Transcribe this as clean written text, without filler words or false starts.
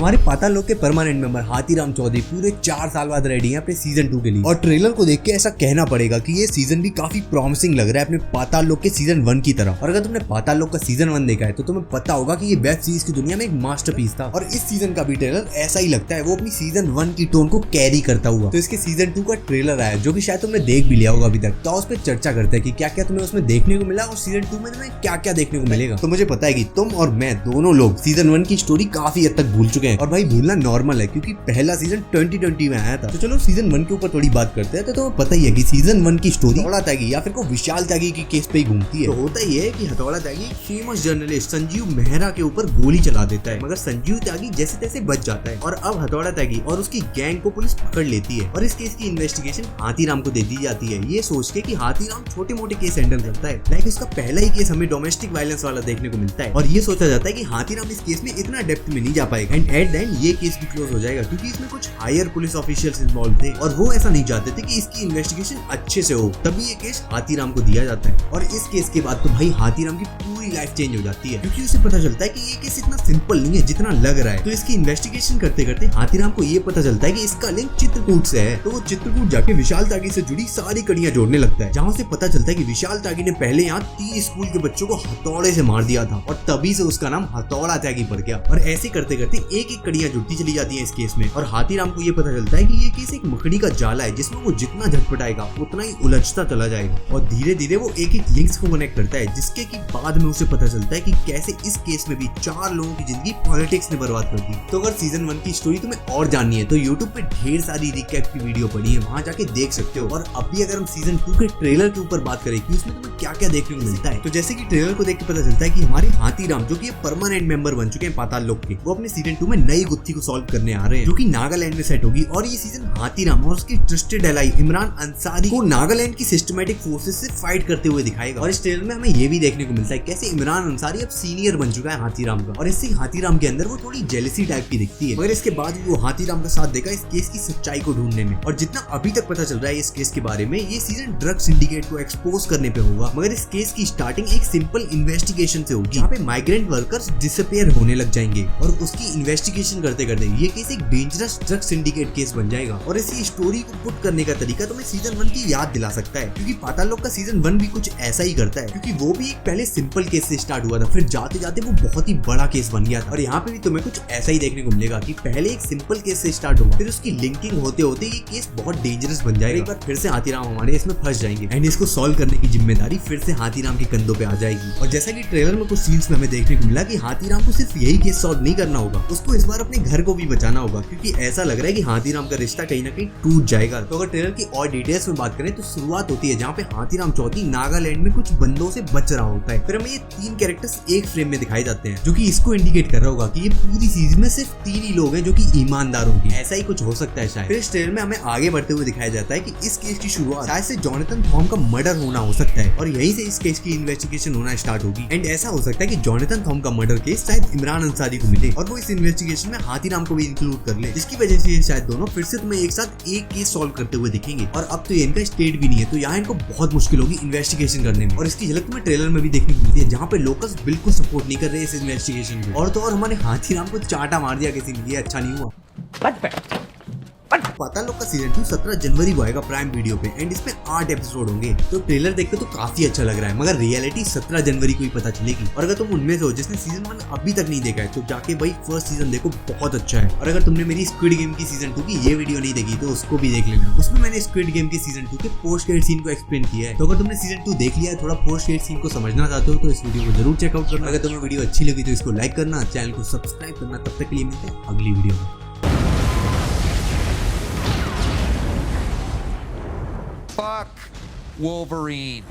तुम्हारे पाताल लोक के परमानेंट मेंबर हाथीराम चौधरी पूरे 4 साल बाद रेडी हैं अपने सीजन 2 के लिए। और ट्रेलर को देख के ऐसा कहना पड़ेगा कि ये सीजन भी काफी प्रॉमिसिंग लग रहा है अपने पाताल लोक के सीजन 1 की तरह। और अगर तुमने पाताल लोक का सीजन 1 देखा है तो तुम्हें पता होगा कि ये वेब सीरीज की दुनिया में एक मास्टरपीस था। और इस सीजन का भी ट्रेलर ऐसा ही लगता है, वो अपनी सीजन 1 की टोन को कैरी करता हुआ। तो इसके सीजन 2 का ट्रेलर आया जो कि शायद तुमने देख भी लिया होगा अभी तक, तो उस पर चर्चा करते हैं कि क्या क्या तुम्हें उसमें देखने को मिला और सीजन 2 में तुम्हें क्या क्या देखने को मिलेगा। तो मुझे पता है कि तुम और मैं दोनों लोग सीजन 1 की स्टोरी काफी हद तक भूल चुके हैं, और भाई भूलना नॉर्मल है क्योंकि पहला सीजन 2020 में आया था। तो चलो सीजन 1 के ऊपर थोड़ी बात करते हैं। तो तुम्हें पता ही है कि सीजन 1 की स्टोरी हथौड़ा त्यागी या फिर को विशाल त्यागी की केस पे ही घूमती है। तो होता ही है कि हथौड़ा त्यागी फेमस जर्नलिस्ट संजीव मेहरा के ऊपर गोली चला देता है, मगर संजीव त्यागी जैसे तैसे बच जाता है। और अब हथौड़ा त्यागी और उसकी गैंग को पुलिस पकड़ लेती है और इस केस की इन्वेस्टिगेशन हाथीराम को दे दी जाती है, ये सोच के कि हाथीराम छोटे मोटे केस हैंडल करता है। लाइक इसका पहला ही केस हमें डोमेस्टिक वायलेंस वाला देखने को मिलता है, और ये सोचा जाता है कि हाथीराम इस केस में इतना डेप्थ में नहीं जा पाएगा एंड एट द एंड ये केस भी क्लोज हो जाएगा क्योंकि इसमें कुछ हायर पुलिस ऑफिशियल्स इन्वॉल्व थे और वो ऐसा नहीं चाहते थे कि इसकी इन्वेस्टिगेशन अच्छे से हो, तभी ये केस हाथीराम को दिया जाता है। और इस केस के बाद तो भाई हाथीराम की पूरी लाइफ चेंज हो जाती है क्योंकि उसे पता चलता है कि ये केस इतना सिंपल नहीं है जितना लग रहा है। तो इसकी इन्वेस्टिगेशन करते करते हाथीराम को ये पता चलता है कि इसका लिंक चित्रकूट से है। तो वो चित्रकूट जाके विशाल त्यागी से जुड़ी सारी कड़ियां जोड़ने लगता है, जहाँ से पता चलता है कि विशाल त्यागी ने पहले यहाँ 30 स्कूल के बच्चों को हथौड़े से मार दिया था और तभी से उसका नाम हथौड़ा त्यागी पड़ गया। और ऐसे करते करते एक एक कड़ियां जुड़ती चली जाती हैं इस केस में, और हाथीराम को ये पता चलता है कि ये केस एक मकड़ी का जाला है जिसमें वो जितना झटपटाएगा उतना ही उलझता चला जाएगा। और धीरे धीरे वो एक एक लिंक्स को कनेक्ट करता है, जिसके कि बाद में उसे पता चलता है कि कैसे इस केस में भी 4 लोगों की जिंदगी पॉलिटिक्स ने बर्बाद कर दी। तो अगर सीजन 1 की स्टोरी तुम्हें और जाननी है तो यूट्यूब पे ढेर सारी रिकैप की वीडियो पड़ी है, वहां जाके देख सकते हो। और अभी अगर हम सीजन 2 के ट्रेलर के ऊपर बात करें कि उसमें तुम्हें क्या क्या देखने को मिलता है, तो जैसे कि ट्रेलर को देख के पता चलता है कि हमारे हाथीराम जो कि परमानेंट मेंबर बन चुके हैं पाताल लोक के, वो अपने सीजन 2 में नई गुत्थी को सॉल्व करने आ रहे हैं जो कि नागालैंड में सेट होगी। और ये सीजन हाथीराम और उसके ट्रस्टेड एलाई इमरान अंसारी को नागालैंड की सिस्टमैटिक फोर्सेस से फाइट करते हुए दिखाएगा। और इस ट्रेलर में हमें ये भी देखने को मिलता है कैसे इमरान अंसारी अब सीनियर बन चुका है हाथीराम का, और इससे हाथीराम के अंदर वो थोड़ी जेलसी टाइप की दिखती है, मगर इसके बाद भी वो हाथीराम का साथ देगा इस केस की सच्चाई को ढूंढने में। और जितना अभी तक पता चल रहा है इस केस के बारे में, ये सीजन ड्रग सिंडिकेट को एक्सपोज करने पे होगा, मगर इस केस की स्टार्टिंग एक सिंपल इन्वेस्टिगेशन से होगी जहाँ पे माइग्रेंट वर्कर्स डिसअपियर होने लग जाएंगे, और उसकी इन्वेस्टिगेशन करते करते ये केस एक डेंजरस ड्रग सिंडिकेट केस बन जाएगा। और इसी स्टोरी को पुट करने का तरीका तुम्हें सीजन 1 की याद दिला सकता है, क्योंकि पाताल लोक का सीजन 1 भी कुछ ऐसा ही करता है, क्योंकि वो भी एक पहले सिंपल केस से स्टार्ट हुआ था, फिर जाते जाते वो बहुत ही बड़ा केस बन गया था। और यहाँ पे भी तुम्हें कुछ ऐसा ही देखने को मिलेगा कि पहले एक सिंपल केस से स्टार्ट हुआ, फिर उसकी लिंकिंग होते होते ये केस बहुत डेंजरस बन जाएगा। एक बार फिर से हाथीराम हमारे इसमें फंस जाएंगे एंड इसको सॉल्व करने की जिम्मेदारी फिर से हाथीराम के कंधों पे आ जाएगी। और जैसा कि ट्रेलर में कुछ सीन्स में हमें देखने को मिला कि हाथीराम को सिर्फ यही केस सॉल्व नहीं करना होगा, उसको इस बार अपने घर को भी बचाना होगा, क्योंकि ऐसा लग रहा है कि हाथीराम का रिश्ता कहीं ना कहीं टूट जाएगा। तो अगर ट्रेलर की और डिटेल्स में बात करें तो शुरुआत होती है जहाँ पे हाथीराम चौधरी नागालैंड में कुछ बंदों से बच रहा होता है। फिर हमें ये 3 कैरेक्टर्स एक फ्रेम में दिखाई जाते हैं, जो कि इसको इंडिकेट कर रहा होगा कि ये पूरी सीरीज में सिर्फ 3 ही लोग हैं जो कि ईमानदार होंगे। ऐसा ही कुछ हो सकता है शायद। फिर इस ट्रेलर में हमें आगे बढ़ते हुए दिखाया जाता है कि इस केस की शुरुआत शायद से जॉनथन थॉम का मर्डर होना हो सकता है, और यहीं से इस केस की इन्वेस्टिगेशन होना स्टार्ट होगी। एंड ऐसा हो सकता है कि जॉनथन थॉम का मर्डर केस शायद इमरान अंसारी को मिले और वो इस इन्वेस्टिगेशन में हाथीराम को भी इंक्लूड कर ले, जिसकी वजह से शायद दोनों फिर से तुम्हें एक साथ एक केस सॉल्व करते हुए दिखेंगे। और अब तो ये इनका स्टेट भी नहीं है, तो यहाँ इनको बहुत मुश्किल होगी इन्वेस्टिगेशन करने में। और इसकी झलक तुम्हें ट्रेलर में भी देखने को मिलती है, जहाँ पे लोकल्स बिल्कुल सपोर्ट नहीं कर रहे इस इन्वेस्टिगेशन को। और तो और हमारे हाथीराम को चाटा मार दिया किसी ने, ये अच्छा नहीं हुआ। पाताल लोक का सीजन 2 17 जनवरी को आएगा प्राइम वीडियो पे एंड इसमें 8 एपिसोड होंगे। तो ट्रेलर देखकर तो काफी अच्छा लग रहा है, मगर रियलिटी 17 जनवरी को ही पता चलेगी। और अगर तुम उनमें से हो जिसने सीजन 1 अभी तक नहीं देखा है तो जाके भाई फर्स्ट सीजन देखो, बहुत अच्छा है। और अगर तुमने मेरी स्क्विड गेम की सीजन 2 की ये वीडियो नहीं देखी तो उसको भी देख लेना, उसमें मैंने स्क्विड गेम के सीजन 2 के पोस्ट क्रेडिट सीन को एक्सप्लेन किया है। तो अगर तुमने सीजन 2 देख लिया है, थोड़ा पोस्ट क्रेडिट सीन को समझना चाहते हो तो इस वीडियो को जरूर चेकआउट करना। अगर तुम्हें वीडियो अच्छी लगी तो इसको लाइक करना, चैनल को सब्सक्राइब करना। तब तक के लिए मिलते हैं अगली वीडियो में। Fuck Wolverine.